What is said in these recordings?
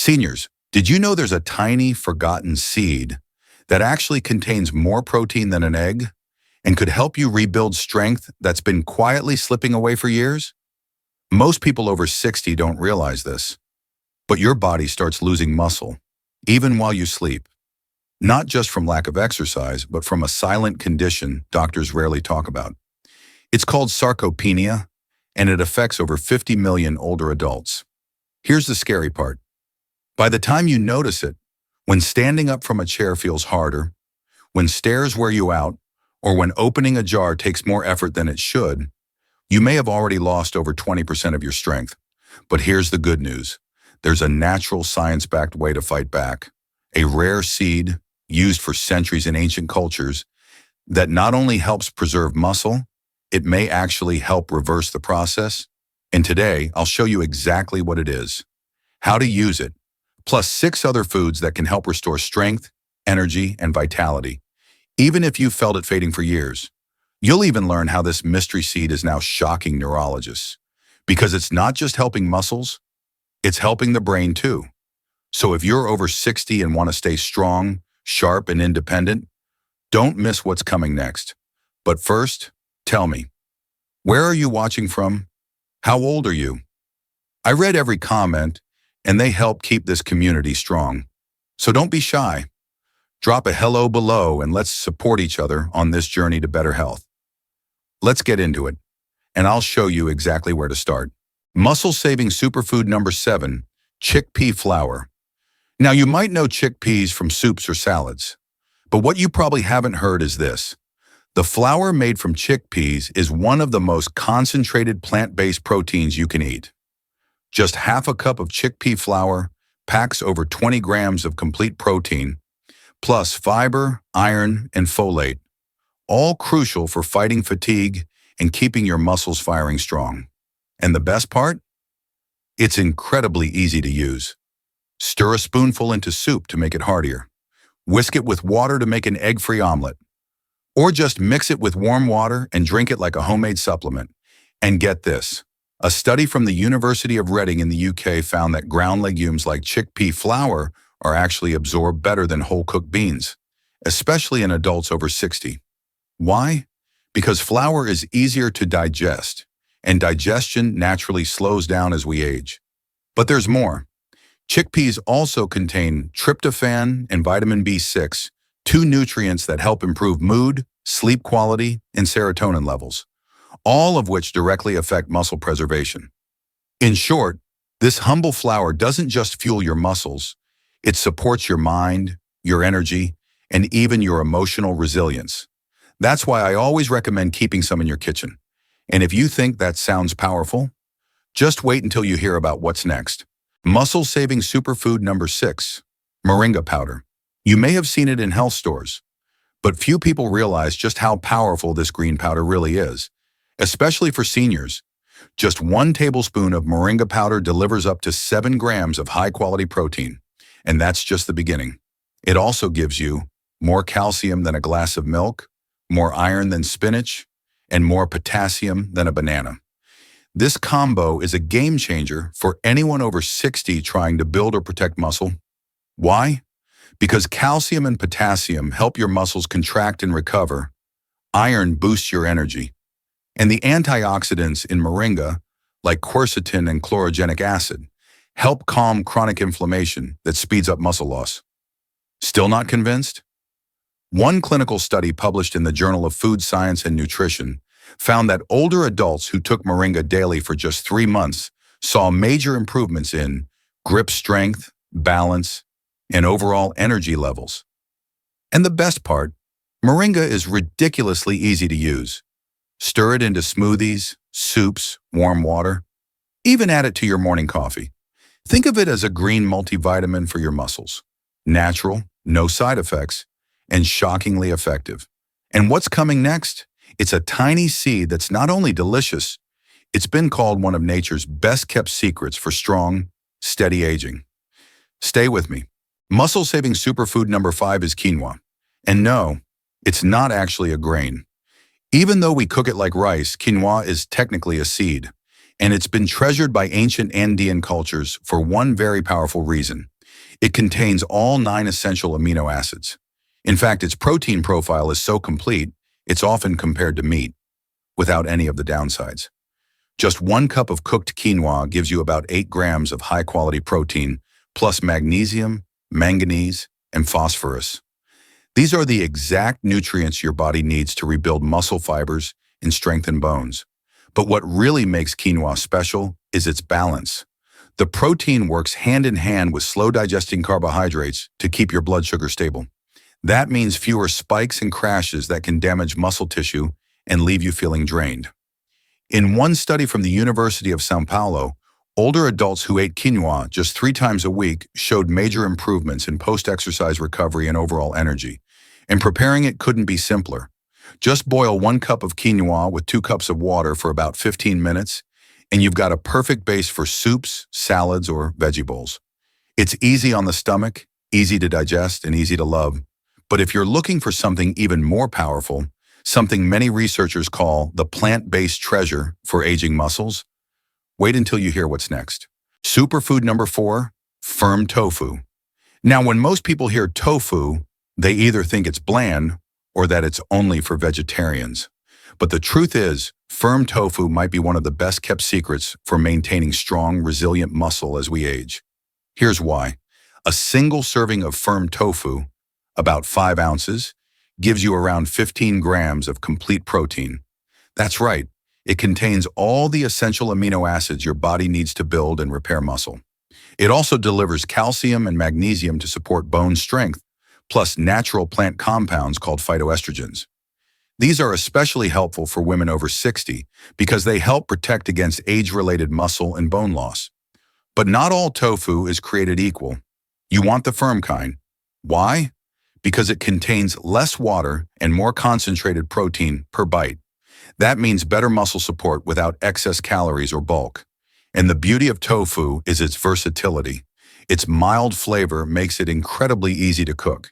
Seniors, did you know there's a tiny, forgotten seed that actually contains more protein than an egg and could help you rebuild strength that's been quietly slipping away for years? Most people over 60 don't realize this, but your body starts losing muscle, even while you sleep. Not just from lack of exercise, but from a silent condition doctors rarely talk about. It's called sarcopenia, and it affects over 50 million older adults. Here's the scary part. By the time you notice it, when standing up from a chair feels harder, when stairs wear you out, or when opening a jar takes more effort than it should, you may have already lost over 20% of your strength. But here's the good news. There's a natural science-backed way to fight back. A rare seed used for centuries in ancient cultures that not only helps preserve muscle, it may actually help reverse the process. And today, I'll show you exactly what it is, how to use it, plus 6 other foods that can help restore strength, energy, and vitality, even if you've felt it fading for years. You'll even learn how this mystery seed is now shocking neurologists, because it's not just helping muscles, it's helping the brain too. So if you're over 60 and want to stay strong, sharp, and independent, don't miss what's coming next. But first, tell me, where are you watching from? How old are you? I read every comment, and they help keep this community strong. So don't be shy. Drop a hello below and let's support each other on this journey to better health. Let's get into it, and I'll show you exactly where to start. Muscle-saving superfood number 7, chickpea flour. Now you might know chickpeas from soups or salads, but what you probably haven't heard is this. The flour made from chickpeas is one of the most concentrated plant-based proteins you can eat. Just half a cup of chickpea flour packs over 20 grams of complete protein, plus fiber, iron, and folate, all crucial for fighting fatigue and keeping your muscles firing strong. And the best part? It's incredibly easy to use. Stir a spoonful into soup to make it heartier. Whisk it with water to make an egg-free omelet. Or just mix it with warm water and drink it like a homemade supplement. And get this. A study from the University of Reading in the UK found that ground legumes like chickpea flour are actually absorbed better than whole-cooked beans, especially in adults over 60. Why? Because flour is easier to digest, and digestion naturally slows down as we age. But there's more. Chickpeas also contain tryptophan and vitamin B6, 2 nutrients that help improve mood, sleep quality, and serotonin levels, all of which directly affect muscle preservation. In short, this humble flour doesn't just fuel your muscles, it supports your mind, your energy, and even your emotional resilience. That's why I always recommend keeping some in your kitchen. And if you think that sounds powerful, just wait until you hear about what's next. Muscle-saving superfood number 6, moringa powder. You may have seen it in health stores, but few people realize just how powerful this green powder really is. Especially for seniors, just 1 tablespoon of moringa powder delivers up to 7 grams of high-quality protein, and that's just the beginning. It also gives you more calcium than a glass of milk, more iron than spinach, and more potassium than a banana. This combo is a game changer for anyone over 60 trying to build or protect muscle. Why? Because calcium and potassium help your muscles contract and recover. Iron boosts your energy. And the antioxidants in moringa, like quercetin and chlorogenic acid, help calm chronic inflammation that speeds up muscle loss. Still not convinced? One clinical study published in the Journal of Food Science and Nutrition found that older adults who took moringa daily for just 3 months saw major improvements in grip strength, balance, and overall energy levels. And the best part, moringa is ridiculously easy to use. Stir it into smoothies, soups, warm water. Even add it to your morning coffee. Think of it as a green multivitamin for your muscles. Natural, no side effects, and shockingly effective. And what's coming next? It's a tiny seed that's not only delicious, it's been called one of nature's best-kept secrets for strong, steady aging. Stay with me. Muscle-saving superfood number 5 is quinoa. And no, it's not actually a grain. Even though we cook it like rice, quinoa is technically a seed, and it's been treasured by ancient Andean cultures for one very powerful reason. It contains all 9 essential amino acids. In fact, its protein profile is so complete, it's often compared to meat, without any of the downsides. Just 1 cup of cooked quinoa gives you about 8 grams of high-quality protein, plus magnesium, manganese, and phosphorus. These are the exact nutrients your body needs to rebuild muscle fibers and strengthen bones. But what really makes quinoa special is its balance. The protein works hand in hand with slow-digesting carbohydrates to keep your blood sugar stable. That means fewer spikes and crashes that can damage muscle tissue and leave you feeling drained. In one study from the University of São Paulo, older adults who ate quinoa just 3 times a week showed major improvements in post-exercise recovery and overall energy. And preparing it couldn't be simpler. Just boil 1 cup of quinoa with 2 cups of water for about 15 minutes, and you've got a perfect base for soups, salads, or veggie bowls. It's easy on the stomach, easy to digest, and easy to love. But if you're looking for something even more powerful, something many researchers call the plant-based treasure for aging muscles, wait until you hear what's next. Superfood number 4, firm tofu. Now, when most people hear tofu, they either think it's bland or that it's only for vegetarians. But the truth is, firm tofu might be one of the best-kept secrets for maintaining strong, resilient muscle as we age. Here's why. A single serving of firm tofu, about 5 ounces, gives you around 15 grams of complete protein. That's right, it contains all the essential amino acids your body needs to build and repair muscle. It also delivers calcium and magnesium to support bone strength, plus natural plant compounds called phytoestrogens. These are especially helpful for women over 60 because they help protect against age-related muscle and bone loss. But not all tofu is created equal. You want the firm kind. Why? Because it contains less water and more concentrated protein per bite. That means better muscle support without excess calories or bulk. And the beauty of tofu is its versatility. Its mild flavor makes it incredibly easy to cook.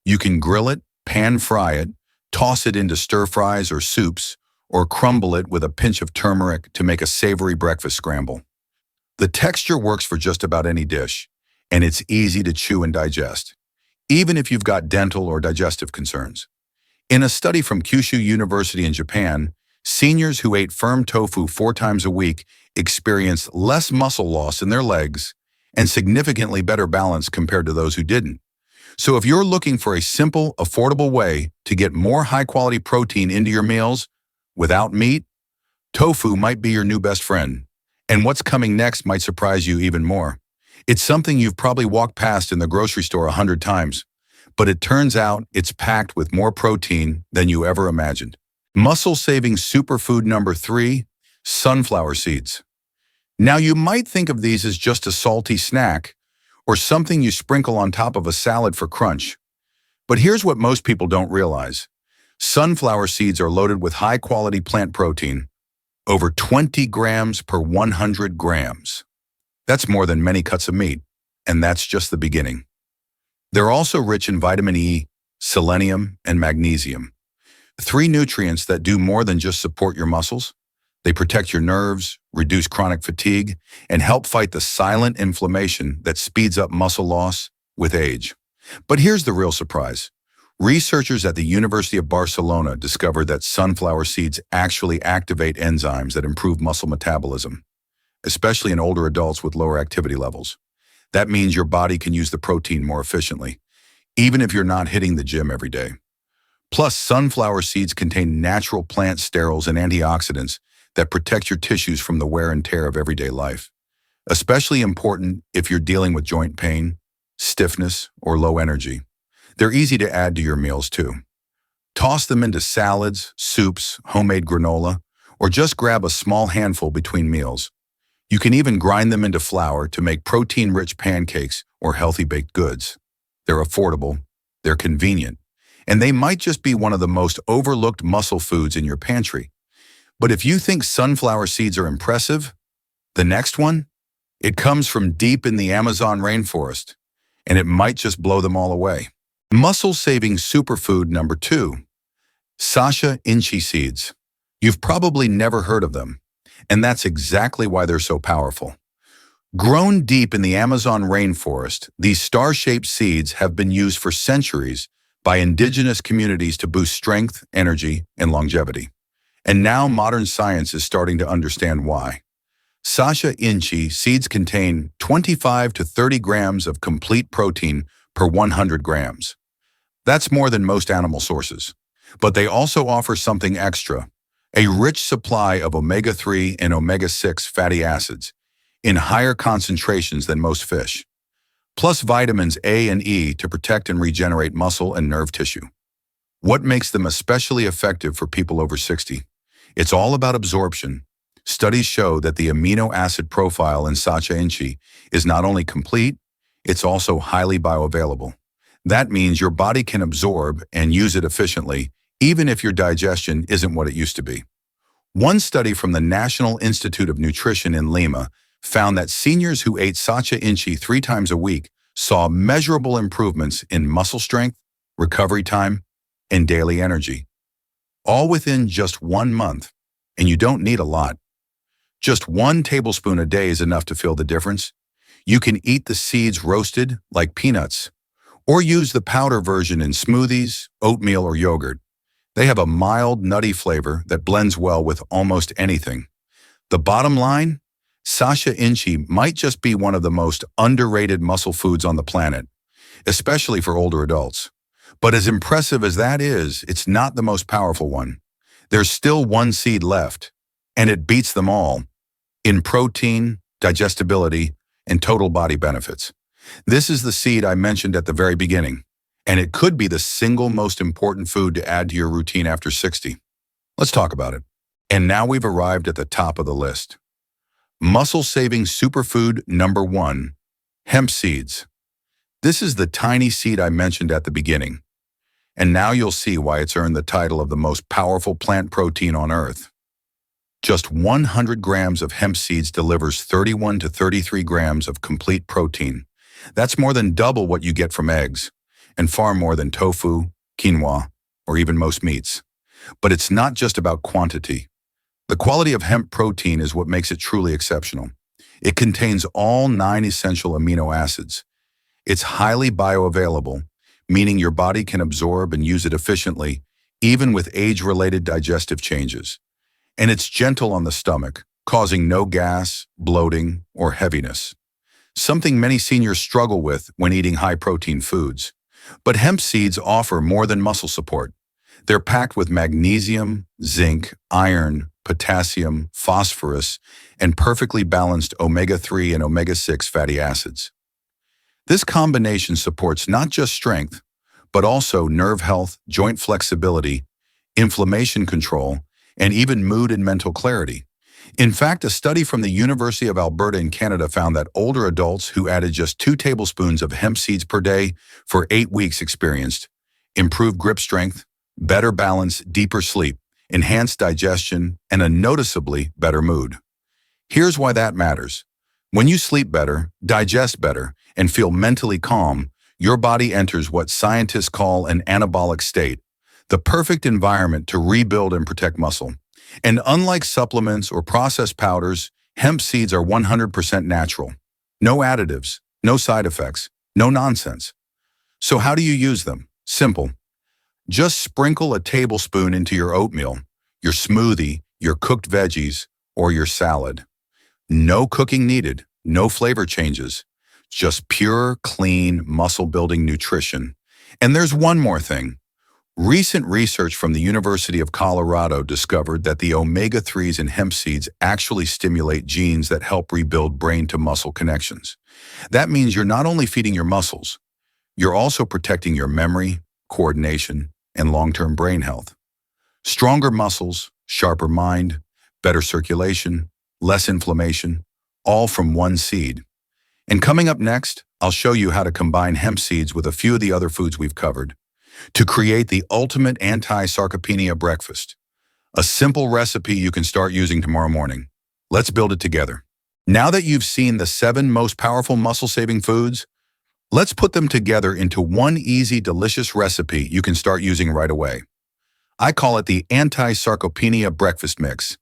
You can grill it, pan-fry it, toss it into stir-fries or soups, or crumble it with a pinch of turmeric to make a savory breakfast scramble. The texture works for just about any dish, and it's easy to chew and digest, even if you've got dental or digestive concerns. In a study from Kyushu University in Japan, seniors who ate firm tofu 4 times a week experienced less muscle loss in their legs and significantly better balance compared to those who didn't. So if you're looking for a simple, affordable way to get more high-quality protein into your meals without meat, tofu might be your new best friend. And what's coming next might surprise you even more. It's something you've probably walked past in the grocery store 100 times, but it turns out it's packed with more protein than you ever imagined. Muscle-saving superfood number 3, sunflower seeds. Now you might think of these as just a salty snack or something you sprinkle on top of a salad for crunch. But here's what most people don't realize. Sunflower seeds are loaded with high-quality plant protein, over 20 grams per 100 grams. That's more than many cuts of meat, and that's just the beginning. They're also rich in vitamin E, selenium, and magnesium, 3 nutrients that do more than just support your muscles. They protect your nerves, reduce chronic fatigue, and help fight the silent inflammation that speeds up muscle loss with age. But here's the real surprise. Researchers at the University of Barcelona discovered that sunflower seeds actually activate enzymes that improve muscle metabolism, especially in older adults with lower activity levels. That means your body can use the protein more efficiently, even if you're not hitting the gym every day. Plus, sunflower seeds contain natural plant sterols and antioxidants that protect your tissues from the wear and tear of everyday life. Especially important if you're dealing with joint pain, stiffness, or low energy. They're easy to add to your meals too. Toss them into salads, soups, homemade granola, or just grab a small handful between meals. You can even grind them into flour to make protein-rich pancakes or healthy baked goods. They're affordable, they're convenient, and they might just be one of the most overlooked muscle foods in your pantry. But if you think sunflower seeds are impressive, the next one? It comes from deep in the Amazon rainforest, and it might just blow them all away. Muscle-saving superfood number 2, Sasha inchi seeds. You've probably never heard of them, and that's exactly why they're so powerful. Grown deep in the Amazon rainforest, these star-shaped seeds have been used for centuries by indigenous communities to boost strength, energy, and longevity. And now modern science is starting to understand why. Sasha Inchi seeds contain 25 to 30 grams of complete protein per 100 grams. That's more than most animal sources. But they also offer something extra, a rich supply of omega-3 and omega-6 fatty acids in higher concentrations than most fish, plus vitamins A and E to protect and regenerate muscle and nerve tissue. What makes them especially effective for people over 60? It's all about absorption. Studies show that the amino acid profile in Sasha Inchi is not only complete, it's also highly bioavailable. That means your body can absorb and use it efficiently, even if your digestion isn't what it used to be. One study from the National Institute of Nutrition in Lima found that seniors who ate Sasha Inchi 3 times a week saw measurable improvements in muscle strength, recovery time, and daily energy, all within just 1 month. And you don't need a lot. Just 1 tablespoon a day is enough to feel the difference. You can eat the seeds roasted like peanuts, or use the powder version in smoothies, oatmeal, or yogurt. They have a mild, nutty flavor that blends well with almost anything. The bottom line? Sasha Inchi might just be one of the most underrated muscle foods on the planet, especially for older adults. But as impressive as that is, it's not the most powerful one. There's still 1 seed left, and it beats them all in protein, digestibility, and total body benefits. This is the seed I mentioned at the very beginning, and it could be the single most important food to add to your routine after 60. Let's talk about it. And now we've arrived at the top of the list. Muscle-saving superfood number 1, hemp seeds. This is the tiny seed I mentioned at the beginning, and now you'll see why it's earned the title of the most powerful plant protein on Earth. Just 100 grams of hemp seeds delivers 31 to 33 grams of complete protein. That's more than double what you get from eggs, and far more than tofu, quinoa, or even most meats. But it's not just about quantity. The quality of hemp protein is what makes it truly exceptional. It contains all 9 essential amino acids. It's highly bioavailable, meaning your body can absorb and use it efficiently, even with age-related digestive changes. And it's gentle on the stomach, causing no gas, bloating, or heaviness, something many seniors struggle with when eating high-protein foods. But hemp seeds offer more than muscle support. They're packed with magnesium, zinc, iron, potassium, phosphorus, and perfectly balanced omega-3 and omega-6 fatty acids. This combination supports not just strength, but also nerve health, joint flexibility, inflammation control, and even mood and mental clarity. In fact, a study from the University of Alberta in Canada found that older adults who added just 2 tablespoons of hemp seeds per day for 8 weeks experienced improved grip strength, better balance, deeper sleep, enhanced digestion, and a noticeably better mood. Here's why that matters. When you sleep better, digest better, and feel mentally calm, your body enters what scientists call an anabolic state, the perfect environment to rebuild and protect muscle. And unlike supplements or processed powders, hemp seeds are 100% natural. No additives, no side effects, no nonsense. So how do you use them? Simple. Just sprinkle a tablespoon into your oatmeal, your smoothie, your cooked veggies, or your salad. No cooking needed, no flavor changes. Just pure, clean, muscle-building nutrition. And there's one more thing. Recent research from the University of Colorado discovered that the omega-3s in hemp seeds actually stimulate genes that help rebuild brain-to-muscle connections. That means you're not only feeding your muscles, you're also protecting your memory, coordination, and long-term brain health. Stronger muscles, sharper mind, better circulation, less inflammation, all from 1 seed. And coming up next, I'll show you how to combine hemp seeds with a few of the other foods we've covered to create the ultimate anti-sarcopenia breakfast. A simple recipe you can start using tomorrow morning. Let's build it together. Now that you've seen the 7 most powerful muscle-saving foods, let's put them together into one easy, delicious recipe you can start using right away. I call it the Anti-Sarcopenia Breakfast Mix,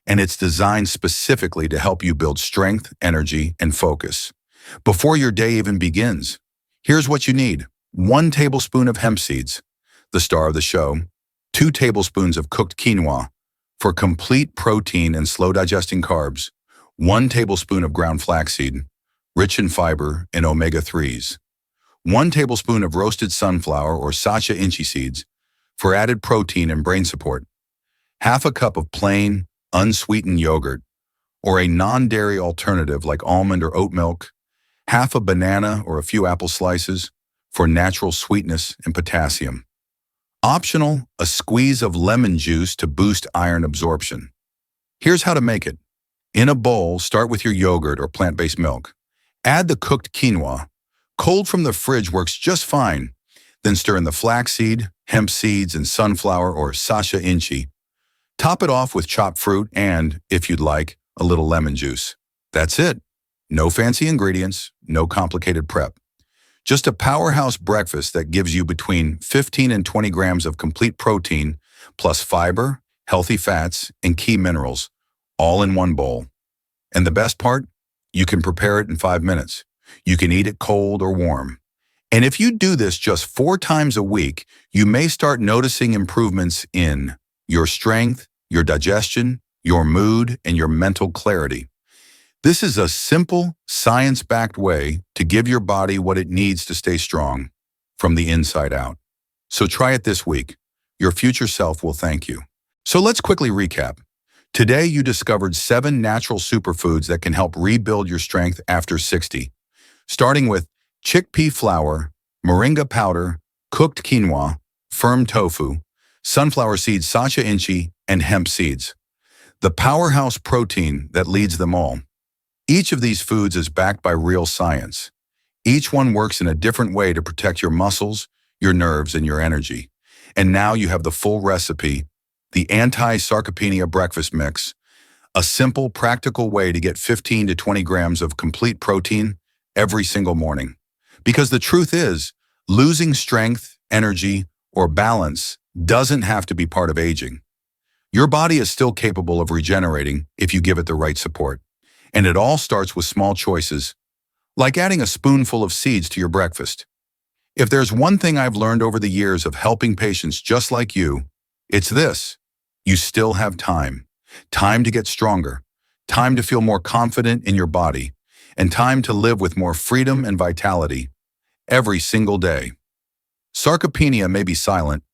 and it's designed specifically to help you build strength, energy, and focus. Before your day even begins, here's what you need. 1 tablespoon of hemp seeds, the star of the show. 2 tablespoons of cooked quinoa for complete protein and slow-digesting carbs. 1 tablespoon of ground flaxseed, rich in fiber and omega-3s. 1 tablespoon of roasted sunflower or sacha inchi seeds for added protein and brain support. Half a cup of plain, unsweetened yogurt, or a non-dairy alternative like almond or oat milk. Half a banana or a few apple slices for natural sweetness and potassium. Optional, a squeeze of lemon juice to boost iron absorption. Here's how to make it. In a bowl, start with your yogurt or plant-based milk. Add the cooked quinoa. Cold from the fridge works just fine. Then stir in the flaxseed, hemp seeds, and sunflower or sacha inchi. Top it off with chopped fruit and, if you'd like, a little lemon juice. That's it. No fancy ingredients, no complicated prep. Just a powerhouse breakfast that gives you between 15 and 20 grams of complete protein, plus fiber, healthy fats, and key minerals, all in one bowl. And the best part? You can prepare it in 5 minutes. You can eat it cold or warm. And if you do this just 4 times a week, you may start noticing improvements in your strength, your digestion, your mood, and your mental clarity. This is a simple, science-backed way to give your body what it needs to stay strong from the inside out. So try it this week. Your future self will thank you. So let's quickly recap. Today, you discovered 7 natural superfoods that can help rebuild your strength after 60, starting with chickpea flour, moringa powder, cooked quinoa, firm tofu, sunflower seeds sacha inchi, and hemp seeds. The powerhouse protein that leads them all. Each of these foods is backed by real science. Each one works in a different way to protect your muscles, your nerves, and your energy. And now you have the full recipe, the Anti-Sarcopenia breakfast mix, a simple, practical way to get 15 to 20 grams of complete protein every single morning. Because the truth is, losing strength, energy, or balance doesn't have to be part of aging. Your body is still capable of regenerating if you give it the right support. And it all starts with small choices, like adding a spoonful of seeds to your breakfast. If there's one thing I've learned over the years of helping patients just like you, it's this. You still have time. Time to get stronger. Time to feel more confident in your body. And time to live with more freedom and vitality every single day. Sarcopenia may be silent,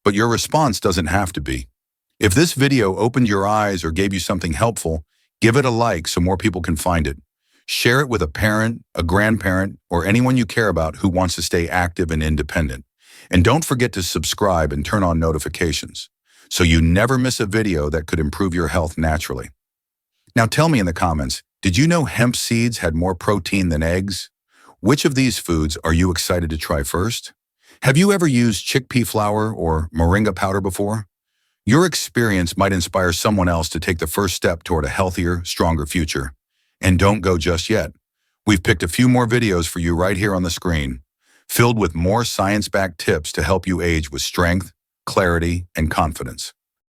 but your response doesn't have to be. If this video opened your eyes or gave you something helpful, give it a like so more people can find it. Share it with a parent, a grandparent, or anyone you care about who wants to stay active and independent. And don't forget to subscribe and turn on notifications so you never miss a video that could improve your health naturally. Now tell me in the comments, did you know hemp seeds had more protein than eggs? Which of these foods are you excited to try first? Have you ever used chickpea flour or moringa powder before? Your experience might inspire someone else to take the first step toward a healthier, stronger future. And don't go just yet. We've picked a few more videos for you right here on the screen, filled with more science-backed tips to help you age with strength, clarity, and confidence.